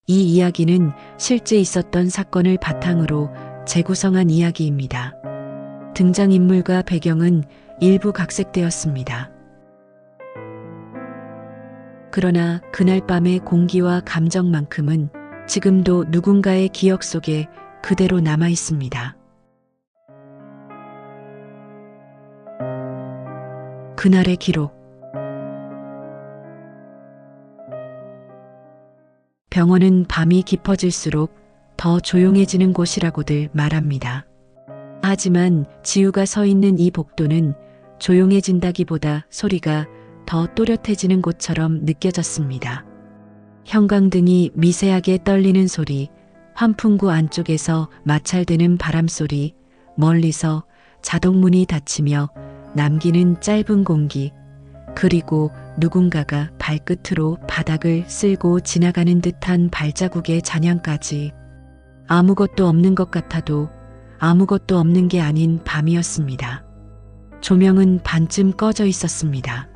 이 이야기는 실제 있었던 사건을 바탕으로 재구성한 이야기입니다. 등장인물과 배경은 일부 각색되었습니다. 그러나 그날 밤의 공기와 감정만큼은 지금도 누군가의 기억 속에 그대로 남아 있습니다. 그날의 기록. 병원은 밤이 깊어질수록 더 조용해지는 곳이라고들 말합니다. 하지만 지우가 서 있는 이 복도는 조용해진다기보다 소리가 더 또렷해지는 곳처럼 느껴졌습니다. 형광등이 미세하게 떨리는 소리, 환풍구 안쪽에서 마찰되는 바람소리, 멀리서 자동문이 닫히며 남기는 짧은 공기, 그리고 누군가가 발끝으로 바닥을 쓸고 지나가는 듯한 발자국의 잔향까지. 아무것도 없는 것 같아도 아무것도 없는 게 아닌 밤이었습니다. 조명은 반쯤 꺼져 있었습니다.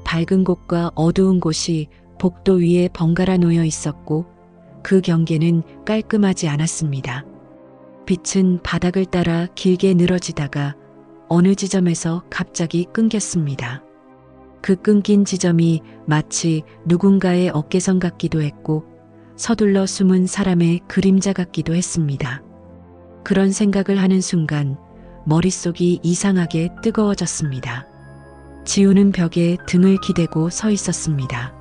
밝은 곳과 어두운 곳이 복도 위에 번갈아 놓여 있었고 그 경계는 깔끔하지 않았습니다. 빛은 바닥을 따라 길게 늘어지다가 어느 지점에서 갑자기 끊겼습니다. 그 끊긴 지점이 마치 누군가의 어깨선 같기도 했고 서둘러 숨은 사람의 그림자 같기도 했습니다. 그런 생각을 하는 순간 머릿속이 이상하게 뜨거워졌습니다. 지우는 벽에 등을 기대고 서 있었습니다.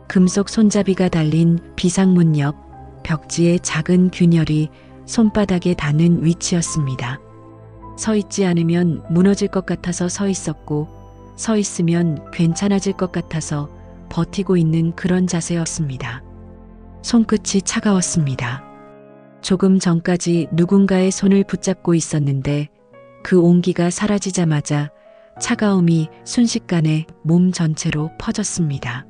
금속 손잡이가 달린 비상문 옆 벽지에 작은 균열이 손바닥에 닿는 위치였습니다. 서 있지 않으면 무너질 것 같아서 서 있었고 서 있으면 괜찮아질 것 같아서 버티고 있는 그런 자세였습니다. 손끝이 차가웠습니다. 조금 전까지 누군가의 손을 붙잡고 있었는데 그 온기가 사라지자마자 차가움이 순식간에 몸 전체로 퍼졌습니다.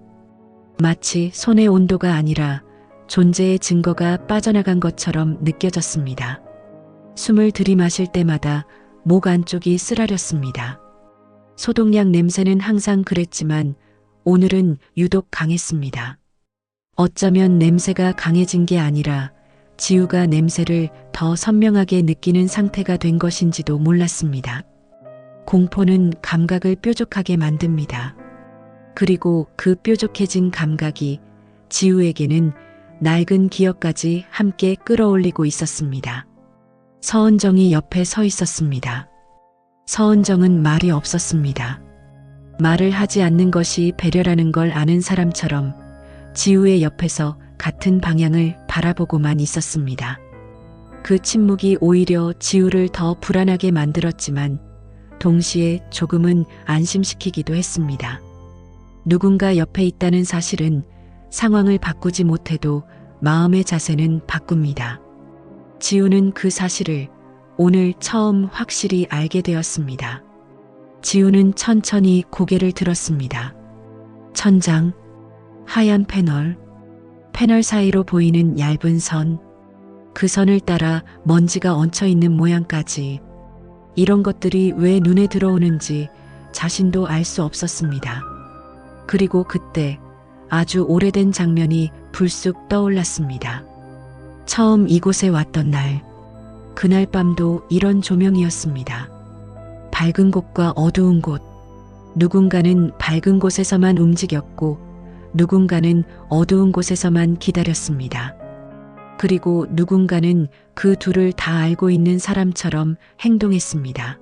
마치 손의 온도가 아니라 존재의 증거가 빠져나간 것처럼 느껴졌습니다. 숨을 들이마실 때마다 목 안쪽이 쓰라렸습니다. 소독약 냄새는 항상 그랬지만 오늘은 유독 강했습니다. 어쩌면 냄새가 강해진 게 아니라 지우가 냄새를 더 선명하게 느끼는 상태가 된 것인지도 몰랐습니다. 공포는 감각을 뾰족하게 만듭니다. 그리고 그 뾰족해진 감각이 지우에게는 낡은 기억까지 함께 끌어올리고 있었습니다. 서은정이 옆에 서 있었습니다. 서은정은 말이 없었습니다. 말을 하지 않는 것이 배려라는 걸 아는 사람처럼 지우의 옆에서 같은 방향을 바라보고만 있었습니다. 그 침묵이 오히려 지우를 더 불안하게 만들었지만 동시에 조금은 안심시키기도 했습니다. 누군가 옆에 있다는 사실은 상황을 바꾸지 못해도 마음의 자세는 바꿉니다. 지우는 그 사실을 오늘 처음 확실히 알게 되었습니다. 지우는 천천히 고개를 들었습니다. 천장, 하얀 패널 사이로 보이는 얇은 선, 그 선을 따라 먼지가 얹혀 있는 모양까지. 이런 것들이 왜 눈에 들어오는지 자신도 알 수 없었습니다. 그리고 그때 아주 오래된 장면이 불쑥 떠올랐습니다. 처음 이곳에 왔던 날, 그날 밤도 이런 조명이었습니다. 밝은 곳과 어두운 곳, 누군가는 밝은 곳에서만 움직였고 누군가는 어두운 곳에서만 기다렸습니다. 그리고 누군가는 그 둘을 다 알고 있는 사람처럼 행동했습니다.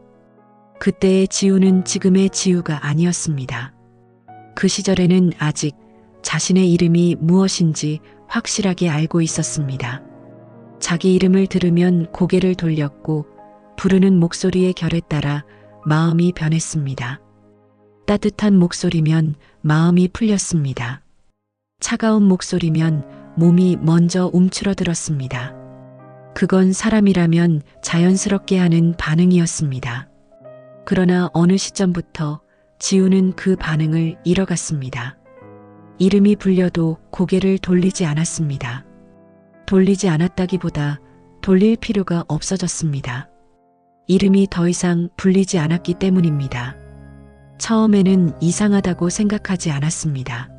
그때의 지우는 지금의 지우가 아니었습니다. 그 시절에는 아직 자신의 이름이 무엇인지 확실하게 알고 있었습니다. 자기 이름을 들으면 고개를 돌렸고 부르는 목소리의 결에 따라 마음이 변했습니다. 따뜻한 목소리면 마음이 풀렸습니다. 차가운 목소리면 몸이 먼저 움츠러들었습니다. 그건 사람이라면 자연스럽게 하는 반응이었습니다. 그러나 어느 시점부터 지우는 그 반응을 잃어갔습니다. 이름이 불려도 고개를 돌리지 않았습니다. 돌리지 않았다기보다 돌릴 필요가 없어졌습니다. 이름이 더 이상 불리지 않았기 때문입니다. 처음에는 이상하다고 생각하지 않았습니다.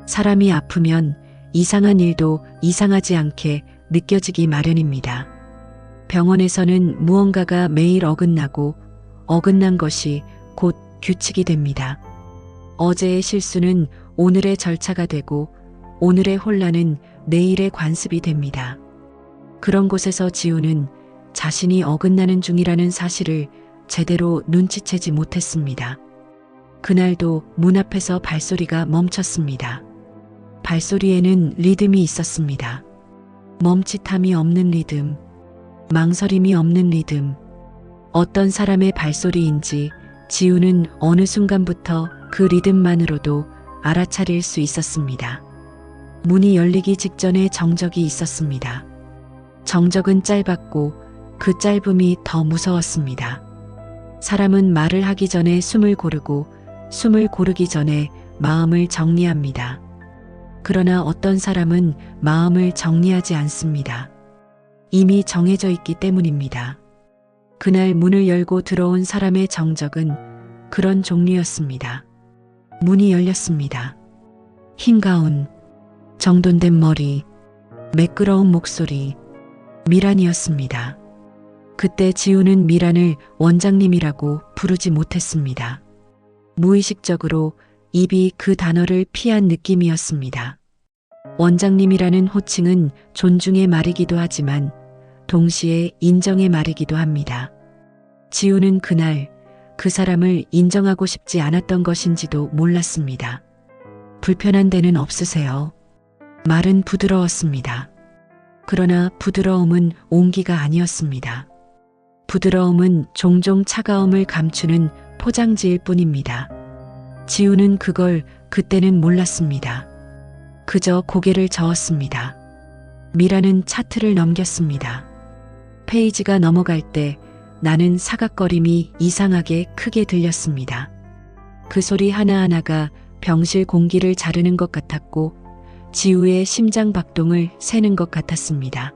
사람이 아프면 이상한 일도 이상하지 않게 느껴지기 마련입니다. 병원에서는 무언가가 매일 어긋나고 어긋난 것이 곧 규칙이 됩니다. 어제의 실수는 오늘의 절차가 되고 오늘의 혼란은 내일의 관습이 됩니다. 그런 곳에서 지우는 자신이 어긋나는 중이라는 사실을 제대로 눈치채지 못했습니다. 그날도 문 앞에서 발소리가 멈췄습니다. 발소리에는 리듬이 있었습니다. 멈칫함이 없는 리듬, 망설임이 없는 리듬. 어떤 사람의 발소리인지 지우는 어느 순간부터 그 리듬만으로도 알아차릴 수 있었습니다. 문이 열리기 직전에 정적이 있었습니다. 정적은 짧았고 그 짧음이 더 무서웠습니다. 사람은 말을 하기 전에 숨을 고르고 숨을 고르기 전에 마음을 정리합니다. 그러나 어떤 사람은 마음을 정리하지 않습니다. 이미 정해져 있기 때문입니다. 그날 문을 열고 들어온 사람의 정적은 그런 종류였습니다. 문이 열렸습니다. 흰 가운, 정돈된 머리, 매끄러운 목소리, 미란이었습니다. 그때 지우는 미란을 원장님이라고 부르지 못했습니다. 무의식적으로 입이 그 단어를 피한 느낌이었습니다. 원장님이라는 호칭은 존중의 말이기도 하지만 동시에 인정의 말이기도 합니다. 지우는 그날 그 사람을 인정하고 싶지 않았던 것인지도 몰랐습니다. 불편한 데는 없으세요? 말은 부드러웠습니다. 그러나 부드러움은 온기가 아니었습니다. 부드러움은 종종 차가움을 감추는 포장지일 뿐입니다. 지우는 그걸 그때는 몰랐습니다. 그저 고개를 저었습니다. 미라는 차트를 넘겼습니다. 페이지가 넘어갈 때 나는 사각거림이 이상하게 크게 들렸습니다. 그 소리 하나하나가 병실 공기를 자르는 것 같았고 지우의 심장 박동을 세는 것 같았습니다.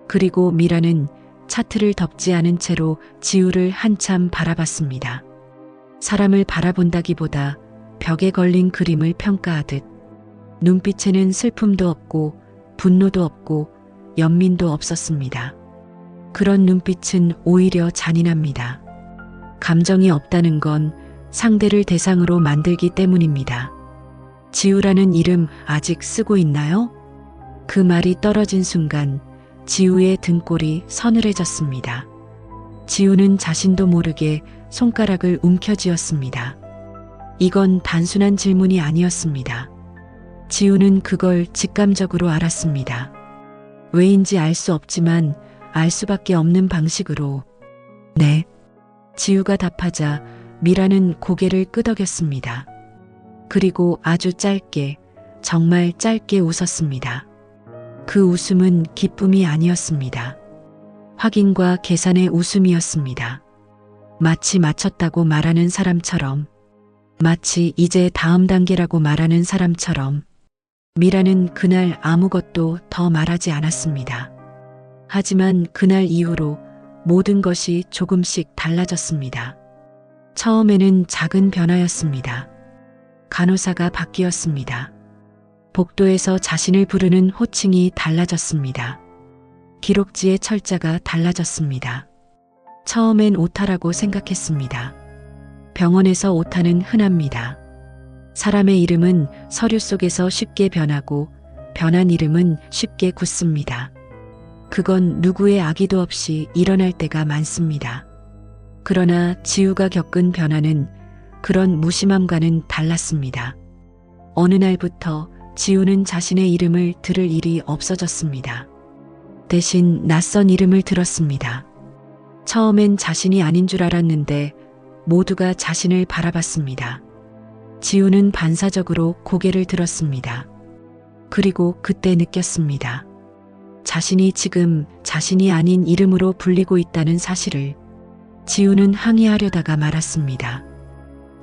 그리고 미라는 차트를 덮지 않은 채로 지우를 한참 바라봤습니다. 사람을 바라본다기보다 벽에 걸린 그림을 평가하듯 눈빛에는 슬픔도 없고 분노도 없고 연민도 없었습니다. 그런 눈빛은 오히려 잔인합니다. 감정이 없다는 건 상대를 대상으로 만들기 때문입니다. 지우라는 이름 아직 쓰고 있나요? 그 말이 떨어진 순간 지우의 등골이 서늘해졌습니다. 지우는 자신도 모르게 손가락을 움켜쥐었습니다. 이건 단순한 질문이 아니었습니다. 지우는 그걸 직감적으로 알았습니다. 왜인지 알 수 없지만 알 수밖에 없는 방식으로. 네. 지우가 답하자 미라는 고개를 끄덕였습니다. 그리고 아주 짧게, 정말 짧게 웃었습니다. 그 웃음은 기쁨이 아니었습니다. 확인과 계산의 웃음이었습니다. 마치 마쳤다고 말하는 사람처럼, 마치 이제 다음 단계라고 말하는 사람처럼. 미라는 그날 아무것도 더 말하지 않았습니다. 하지만 그날 이후로 모든 것이 조금씩 달라졌습니다. 처음에는 작은 변화였습니다. 간호사가 바뀌었습니다. 복도에서 자신을 부르는 호칭이 달라졌습니다. 기록지의 철자가 달라졌습니다. 처음엔 오타라고 생각했습니다. 병원에서 오타는 흔합니다. 사람의 이름은 서류 속에서 쉽게 변하고 변한 이름은 쉽게 굳습니다. 그건 누구의 악의도 없이 일어날 때가 많습니다. 그러나 지우가 겪은 변화는 그런 무심함과는 달랐습니다. 어느 날부터 지우는 자신의 이름을 들을 일이 없어졌습니다. 대신 낯선 이름을 들었습니다. 처음엔 자신이 아닌 줄 알았는데 모두가 자신을 바라봤습니다. 지우는 반사적으로 고개를 들었습니다. 그리고 그때 느꼈습니다. 자신이 지금 자신이 아닌 이름으로 불리고 있다는 사실을. 지우는 항의하려다가 말았습니다.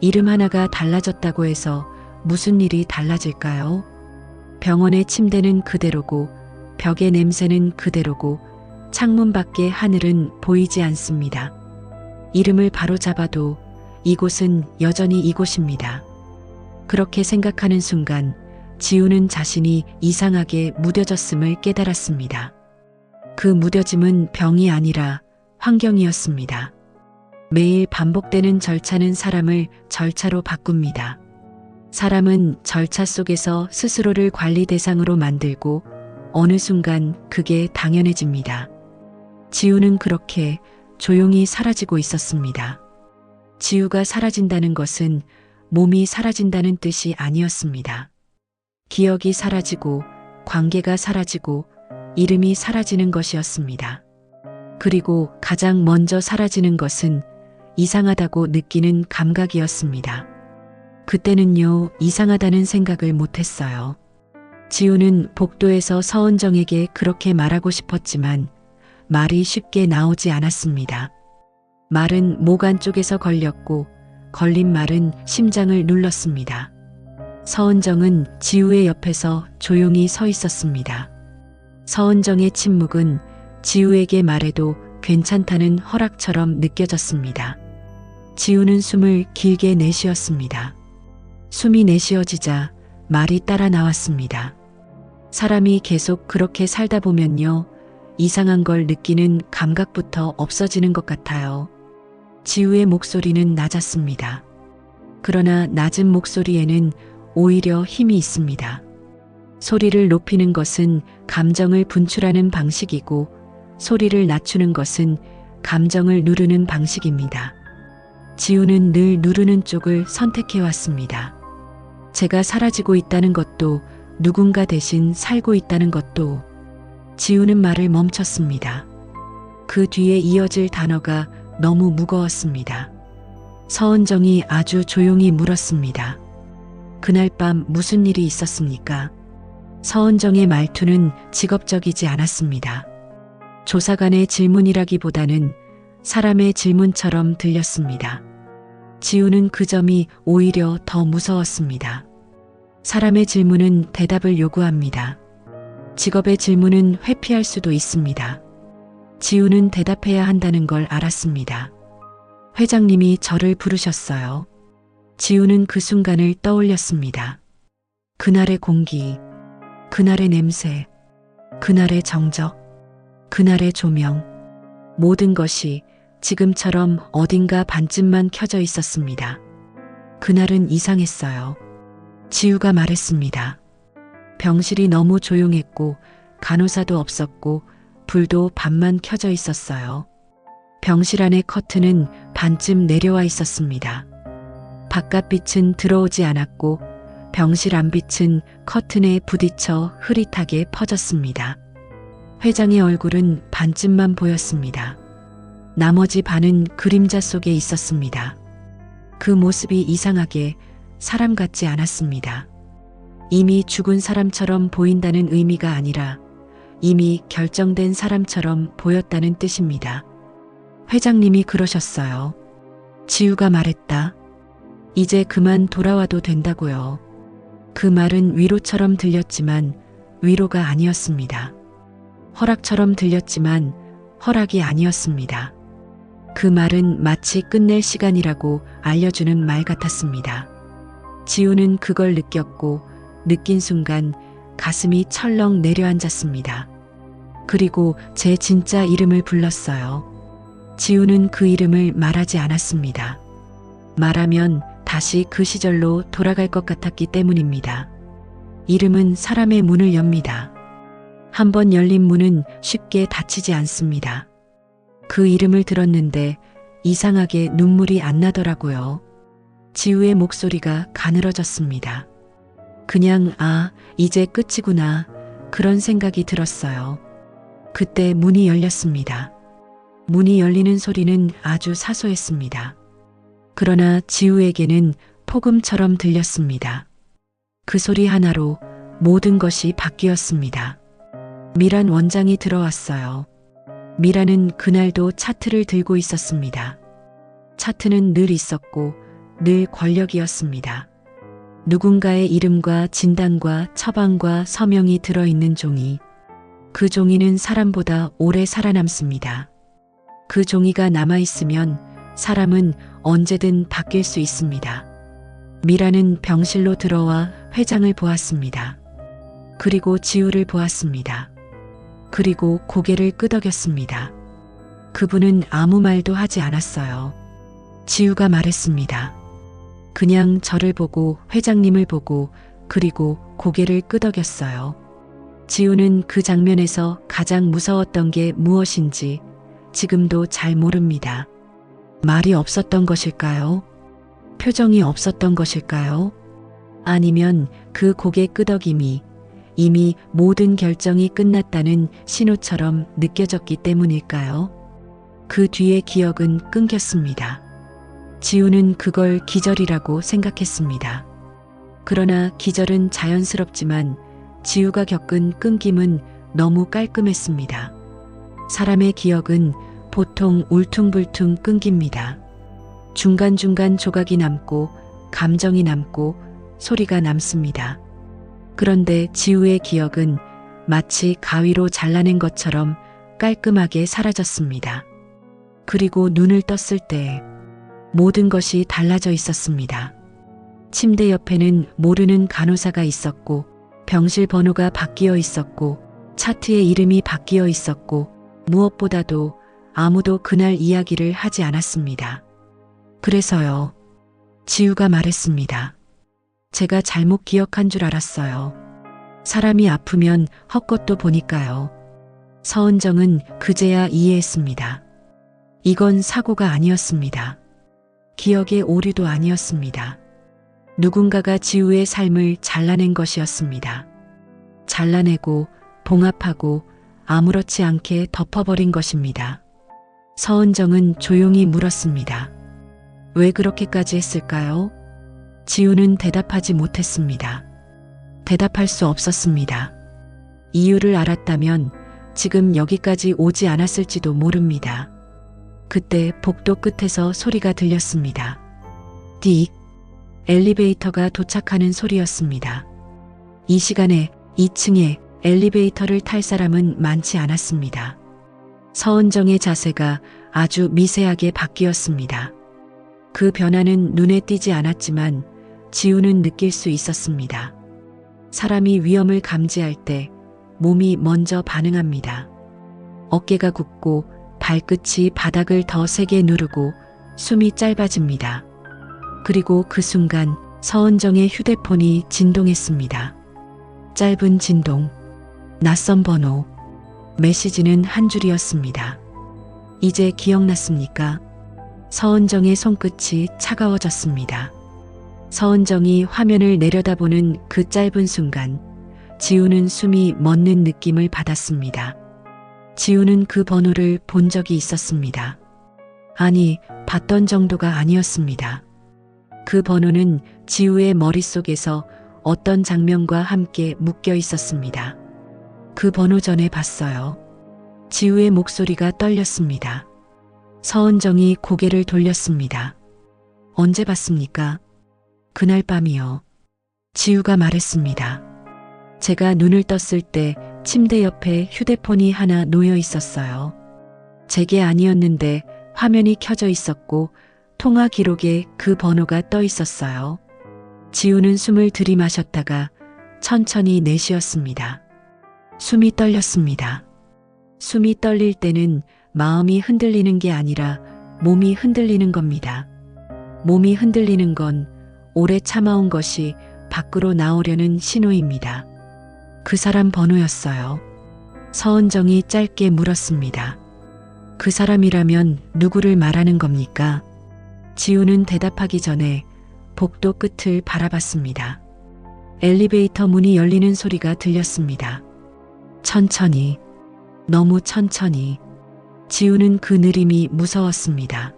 이름 하나가 달라졌다고 해서 무슨 일이 달라질까요? 병원의 침대는 그대로고 벽의 냄새는 그대로고 창문 밖의 하늘은 보이지 않습니다. 이름을 바로 잡아도 이곳은 여전히 이곳입니다. 그렇게 생각하는 순간 지우는 자신이 이상하게 무뎌졌음을 깨달았습니다. 그 무뎌짐은 병이 아니라 환경이었습니다. 매일 반복되는 절차는 사람을 절차로 바꿉니다. 사람은 절차 속에서 스스로를 관리 대상으로 만들고 어느 순간 그게 당연해집니다. 지우는 그렇게 조용히 사라지고 있었습니다. 지우가 사라진다는 것은 몸이 사라진다는 뜻이 아니었습니다. 기억이 사라지고 관계가 사라지고 이름이 사라지는 것이었습니다. 그리고 가장 먼저 사라지는 것은 이상하다고 느끼는 감각이었습니다. 그때는요, 이상하다는 생각을 못했어요. 지우는 복도에서 서은정에게 그렇게 말하고 싶었지만 말이 쉽게 나오지 않았습니다. 말은 목 안쪽에서 걸렸고 걸린 말은 심장을 눌렀습니다. 서은정은 지우의 옆에서 조용히 서 있었습니다. 서은정의 침묵은 지우에게 말해도 괜찮다는 허락처럼 느껴졌습니다. 지우는 숨을 길게 내쉬었습니다. 숨이 내쉬어지자 말이 따라 나왔습니다. 사람이 계속 그렇게 살다 보면요, 이상한 걸 느끼는 감각부터 없어지는 것 같아요. 지우의 목소리는 낮았습니다. 그러나 낮은 목소리에는 오히려 힘이 있습니다. 소리를 높이는 것은 감정을 분출하는 방식이고 소리를 낮추는 것은 감정을 누르는 방식입니다. 지우는 늘 누르는 쪽을 선택해왔습니다. 제가 사라지고 있다는 것도 누군가 대신 살고 있다는 것도. 지우는 말을 멈췄습니다. 그 뒤에 이어질 단어가 너무 무거웠습니다. 서은정이 아주 조용히 물었습니다. 그날 밤 무슨 일이 있었습니까? 서은정의 말투는 직업적이지 않았습니다. 조사관의 질문이라기보다는 사람의 질문처럼 들렸습니다. 지우는 그 점이 오히려 더 무서웠습니다. 사람의 질문은 대답을 요구합니다. 직업의 질문은 회피할 수도 있습니다. 지우는 대답해야 한다는 걸 알았습니다. 회장님이 저를 부르셨어요. 지우는 그 순간을 떠올렸습니다. 그날의 공기, 그날의 냄새, 그날의 정적, 그날의 조명, 모든 것이 지금처럼 어딘가 반쯤만 켜져 있었습니다. 그날은 이상했어요. 지우가 말했습니다. 병실이 너무 조용했고 간호사도 없었고 불도 반만 켜져 있었어요. 병실 안의 커튼은 반쯤 내려와 있었습니다. 바깥빛은 들어오지 않았고 병실 안빛은 커튼에 부딪혀 흐릿하게 퍼졌습니다. 회장의 얼굴은 반쯤만 보였습니다. 나머지 반은 그림자 속에 있었습니다. 그 모습이 이상하게 사람 같지 않았습니다. 이미 죽은 사람처럼 보인다는 의미가 아니라 이미 결정된 사람처럼 보였다는 뜻입니다. 회장님이 그러셨어요. 지우가 말했다. 이제 그만 돌아와도 된다고요. 그 말은 위로처럼 들렸지만 위로가 아니었습니다. 허락처럼 들렸지만 허락이 아니었습니다. 그 말은 마치 끝낼 시간이라고 알려주는 말 같았습니다. 지우는 그걸 느꼈고 느낀 순간 가슴이 철렁 내려앉았습니다. 그리고 제 진짜 이름을 불렀어요. 지우는 그 이름을 말하지 않았습니다. 말하면 다시 그 시절로 돌아갈 것 같았기 때문입니다. 이름은 사람의 문을 엽니다. 한번 열린 문은 쉽게 닫히지 않습니다. 그 이름을 들었는데 이상하게 눈물이 안 나더라고요. 지우의 목소리가 가늘어졌습니다. 그냥 이제 끝이구나 그런 생각이 들었어요. 그때 문이 열렸습니다. 문이 열리는 소리는 아주 사소했습니다. 그러나 지우에게는 폭음처럼 들렸습니다. 그 소리 하나로 모든 것이 바뀌었습니다. 미란 원장이 들어왔어요. 미란은 그날도 차트를 들고 있었습니다. 차트는 늘 있었고 늘 권력이었습니다. 누군가의 이름과 진단과 처방과 서명이 들어있는 종이. 그 종이는 사람보다 오래 살아남습니다. 그 종이가 남아있으면 사람은 언제든 바뀔 수 있습니다. 미라는 병실로 들어와 회장을 보았습니다. 그리고 지우를 보았습니다. 그리고 고개를 끄덕였습니다. 그분은 아무 말도 하지 않았어요. 지우가 말했습니다. 그냥 저를 보고 회장님을 보고 그리고 고개를 끄덕였어요. 지우는 그 장면에서 가장 무서웠던 게 무엇인지 지금도 잘 모릅니다. 말이 없었던 것일까요? 표정이 없었던 것일까요? 아니면 그 고개 끄덕임이 이미 모든 결정이 끝났다는 신호처럼 느껴졌기 때문일까요? 그 뒤에 기억은 끊겼습니다. 지우는 그걸 기절이라고 생각했습니다. 그러나 기절은 자연스럽지만 지우가 겪은 끊김은 너무 깔끔했습니다. 사람의 기억은 보통 울퉁불퉁 끊깁니다. 중간중간 조각이 남고 감정이 남고 소리가 남습니다. 그런데 지우의 기억은 마치 가위로 잘라낸 것처럼 깔끔하게 사라졌습니다. 그리고 눈을 떴을 때 모든 것이 달라져 있었습니다. 침대 옆에는 모르는 간호사가 있었고 병실 번호가 바뀌어 있었고 차트에 이름이 바뀌어 있었고 무엇보다도 아무도 그날 이야기를 하지 않았습니다. 그래서요. 지우가 말했습니다. 제가 잘못 기억한 줄 알았어요. 사람이 아프면 헛것도 보니까요. 서은정은 그제야 이해했습니다. 이건 사고가 아니었습니다. 기억의 오류도 아니었습니다. 누군가가 지우의 삶을 잘라낸 것이었습니다. 잘라내고 봉합하고 아무렇지 않게 덮어버린 것입니다. 서은정은 조용히 물었습니다. 왜 그렇게까지 했을까요? 지우는 대답하지 못했습니다. 대답할 수 없었습니다. 이유를 알았다면 지금 여기까지 오지 않았을지도 모릅니다. 그때 복도 끝에서 소리가 들렸습니다. 띡. 엘리베이터가 도착하는 소리였습니다. 이 시간에 2층에 엘리베이터를 탈 사람은 많지 않았습니다. 서은정의 자세가 아주 미세하게 바뀌었습니다. 그 변화는 눈에 띄지 않았지만 지우는 느낄 수 있었습니다. 사람이 위험을 감지할 때 몸이 먼저 반응합니다. 어깨가 굽고 발끝이 바닥을 더 세게 누르고 숨이 짧아집니다. 그리고 그 순간 서은정의 휴대폰이 진동했습니다. 짧은 진동, 낯선 번호, 메시지는 한 줄이었습니다. 이제 기억났습니까? 서은정의 손끝이 차가워졌습니다. 서은정이 화면을 내려다보는 그 짧은 순간 지우는 숨이 멎는 느낌을 받았습니다. 지우는 그 번호를 본 적이 있었습니다. 아니, 봤던 정도가 아니었습니다. 그 번호는 지우의 머릿속에서 어떤 장면과 함께 묶여 있었습니다. 그 번호 전에 봤어요. 지우의 목소리가 떨렸습니다. 서은정이 고개를 돌렸습니다. 언제 봤습니까? 그날 밤이요. 지우가 말했습니다. 제가 눈을 떴을 때 침대 옆에 휴대폰이 하나 놓여 있었어요. 제게 아니었는데 화면이 켜져 있었고 통화 기록에 그 번호가 떠 있었어요. 지우는 숨을 들이마셨다가 천천히 내쉬었습니다. 숨이 떨렸습니다. 숨이 떨릴 때는 마음이 흔들리는 게 아니라 몸이 흔들리는 겁니다. 몸이 흔들리는 건 오래 참아온 것이 밖으로 나오려는 신호입니다. 그 사람 번호였어요. 서은정이 짧게 물었습니다. 그 사람이라면 누구를 말하는 겁니까? 지우는 대답하기 전에 복도 끝을 바라봤습니다. 엘리베이터 문이 열리는 소리가 들렸습니다. 천천히, 너무 천천히. 지우는 그 느림이 무서웠습니다.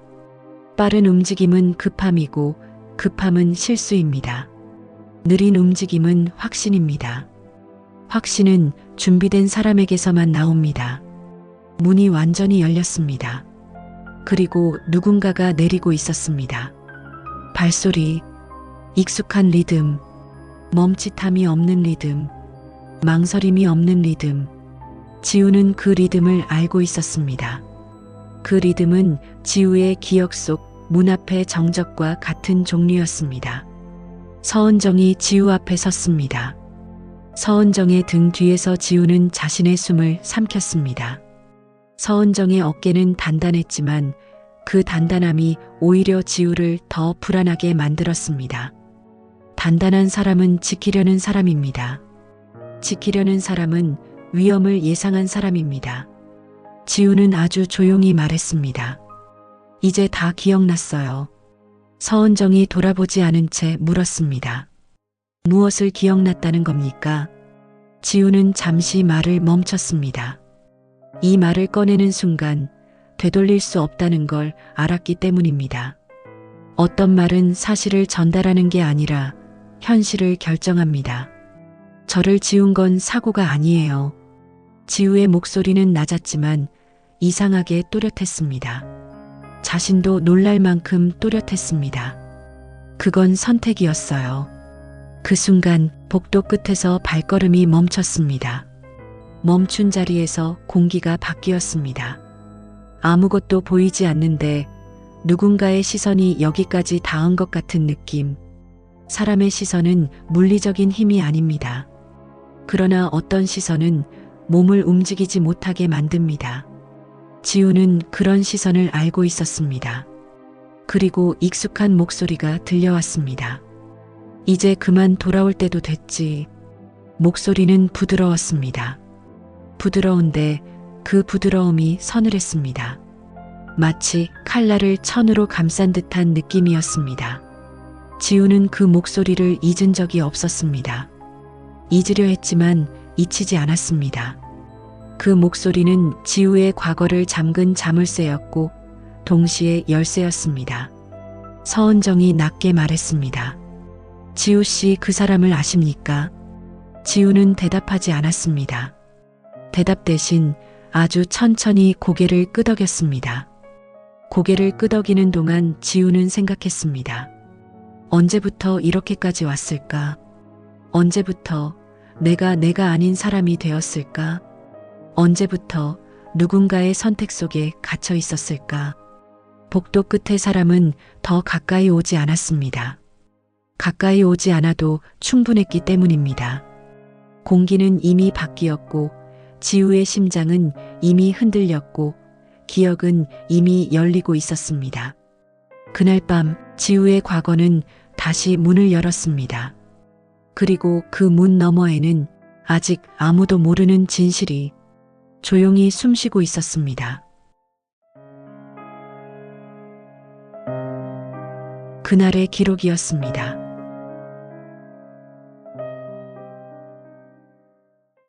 빠른 움직임은 급함이고 급함은 실수입니다. 느린 움직임은 확신입니다. 확신은 준비된 사람에게서만 나옵니다. 문이 완전히 열렸습니다. 그리고 누군가가 내리고 있었습니다. 발소리, 익숙한 리듬, 멈칫함이 없는 리듬, 망설임이 없는 리듬. 지우는 그 리듬을 알고 있었습니다. 그 리듬은 지우의 기억 속 문 앞의 정적과 같은 종류였습니다. 서은정이 지우 앞에 섰습니다. 서은정의 등 뒤에서 지우는 자신의 숨을 삼켰습니다. 서은정의 어깨는 단단했지만 그 단단함이 오히려 지우를 더 불안하게 만들었습니다. 단단한 사람은 지키려는 사람입니다. 지키려는 사람은 위험을 예상한 사람입니다. 지우는 아주 조용히 말했습니다. 이제 다 기억났어요. 서은정이 돌아보지 않은 채 물었습니다. 무엇을 기억났다는 겁니까? 지우는 잠시 말을 멈췄습니다. 이 말을 꺼내는 순간 되돌릴 수 없다는 걸 알았기 때문입니다. 어떤 말은 사실을 전달하는 게 아니라 현실을 결정합니다. 저를 지운 건 사고가 아니에요. 지우의 목소리는 낮았지만 이상하게 또렷했습니다. 자신도 놀랄 만큼 또렷했습니다. 그건 선택이었어요. 그 순간 복도 끝에서 발걸음이 멈췄습니다. 멈춘 자리에서 공기가 바뀌었습니다. 아무것도 보이지 않는데 누군가의 시선이 여기까지 닿은 것 같은 느낌. 사람의 시선은 물리적인 힘이 아닙니다. 그러나 어떤 시선은 몸을 움직이지 못하게 만듭니다. 지우는 그런 시선을 알고 있었습니다. 그리고 익숙한 목소리가 들려왔습니다. 이제 그만 돌아올 때도 됐지. 목소리는 부드러웠습니다. 부드러운데 그 부드러움이 서늘했습니다. 마치 칼날을 천으로 감싼 듯한 느낌이었습니다. 지우는 그 목소리를 잊은 적이 없었습니다. 잊으려 했지만 잊히지 않았습니다. 그 목소리는 지우의 과거를 잠근 자물쇠였고 동시에 열쇠였습니다. 서은정이 낮게 말했습니다. 지우 씨 그 사람을 아십니까? 지우는 대답하지 않았습니다. 대답 대신 아주 천천히 고개를 끄덕였습니다. 고개를 끄덕이는 동안 지우는 생각했습니다. 언제부터 이렇게까지 왔을까? 언제부터 내가 아닌 사람이 되었을까? 언제부터 누군가의 선택 속에 갇혀 있었을까? 복도 끝의 사람은 더 가까이 오지 않았습니다. 가까이 오지 않아도 충분했기 때문입니다. 공기는 이미 바뀌었고 지우의 심장은 이미 흔들렸고 기억은 이미 열리고 있었습니다. 그날 밤 지우의 과거는 다시 문을 열었습니다. 그리고 그 문 너머에는 아직 아무도 모르는 진실이 조용히 숨쉬고 있었습니다. 그날의 기록이었습니다.